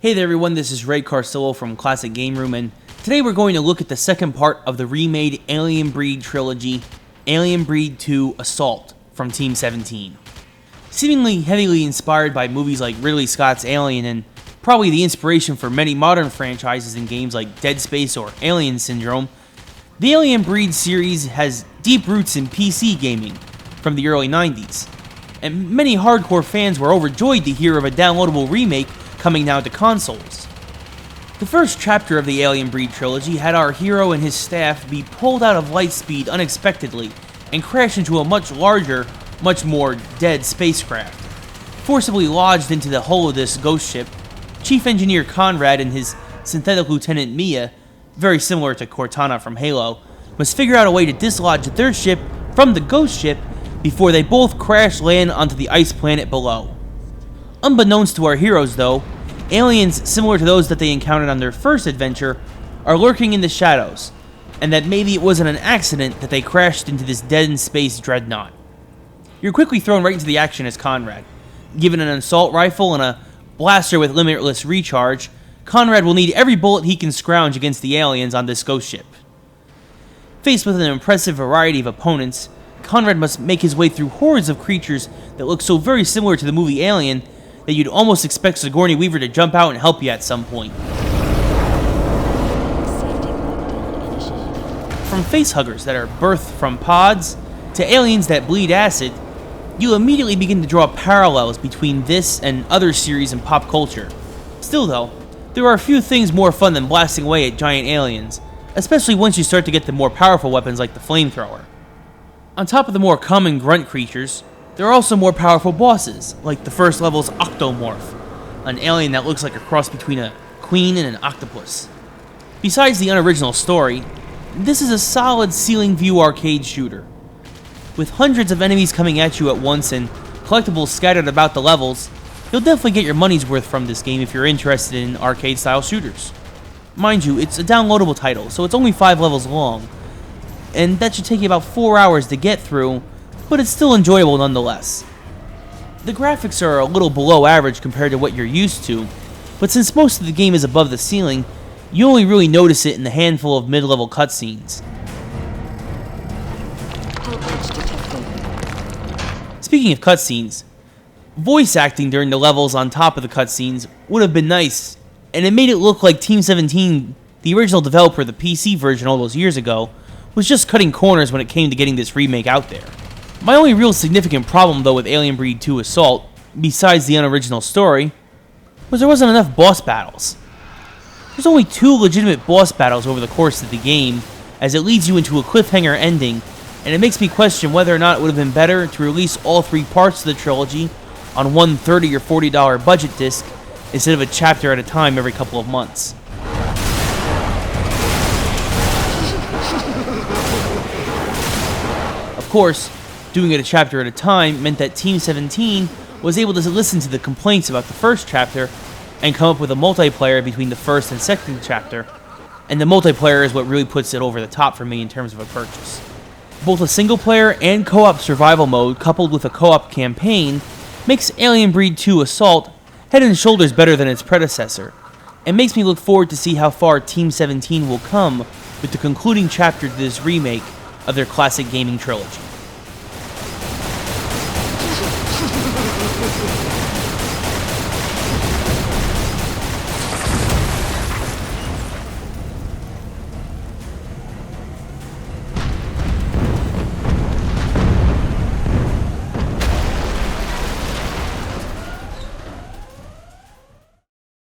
Hey there everyone, this is Ray Carcillo from Classic Game Room, and today we're going to look at the second part of the remade Alien Breed trilogy, Alien Breed 2 Assault from Team 17. Seemingly heavily inspired by movies like Ridley Scott's Alien and probably the inspiration for many modern franchises in games like Dead Space or Alien Syndrome, the Alien Breed series has deep roots in PC gaming from the early 90s, and many hardcore fans were overjoyed to hear of a downloadable remake coming now to consoles. The first chapter of the Alien Breed trilogy had our hero and his staff be pulled out of Lightspeed unexpectedly and crash into a much larger, much more dead spacecraft. Forcibly lodged into the hull of this ghost ship, Chief Engineer Conrad and his synthetic Lieutenant Mia, very similar to Cortana from Halo, must figure out a way to dislodge their ship from the ghost ship before they both crash land onto the ice planet below. Unbeknownst to our heroes though, aliens similar to those that they encountered on their first adventure are lurking in the shadows, and that maybe it wasn't an accident that they crashed into this dead-in-space dreadnought. You're quickly thrown right into the action as Conrad. Given an assault rifle and a blaster with limitless recharge, Conrad will need every bullet he can scrounge against the aliens on this ghost ship. Faced with an impressive variety of opponents, Conrad must make his way through hordes of creatures that look so very similar to the movie Alien that you'd almost expect Sigourney Weaver to jump out and help you at some point. From facehuggers that are birthed from pods to aliens that bleed acid, you'll immediately begin to draw parallels between this and other series in pop culture. Still though, there are a few things more fun than blasting away at giant aliens, especially once you start to get the more powerful weapons like the flamethrower. On top of the more common grunt creatures, there are also more powerful bosses, like the first level's Octomorph, an alien that looks like a cross between a queen and an octopus. Besides the unoriginal story, this is a solid ceiling view arcade shooter. With hundreds of enemies coming at you at once and collectibles scattered about the levels, you'll definitely get your money's worth from this game if you're interested in arcade-style shooters. Mind you, it's a downloadable title, so it's only 5 levels long, and that should take you about 4 hours to get through, but it's still enjoyable nonetheless. The graphics are a little below average compared to what you're used to, but since most of the game is above the ceiling, you only really notice it in the handful of mid-level cutscenes. Speaking of cutscenes, voice acting during the levels on top of the cutscenes would have been nice, and it made it look like Team 17, the original developer of the PC version all those years ago, was just cutting corners when it came to getting this remake out there. My only real significant problem though with Alien Breed 2 Assault, besides the unoriginal story, was there wasn't enough boss battles. There's only 2 legitimate boss battles over the course of the game, as it leads you into a cliffhanger ending, and it makes me question whether or not it would have been better to release all 3 parts of the trilogy on one $30 or $40 budget disc instead of a chapter at a time every couple of months. Of course, doing it a chapter at a time meant that Team 17 was able to listen to the complaints about the first chapter and come up with a multiplayer between the first and second chapter, and the multiplayer is what really puts it over the top for me in terms of a purchase. Both a single player and co-op survival mode coupled with a co-op campaign makes Alien Breed 2 Assault head and shoulders better than its predecessor, and makes me look forward to see how far Team 17 will come with the concluding chapter to this remake of their classic gaming trilogy.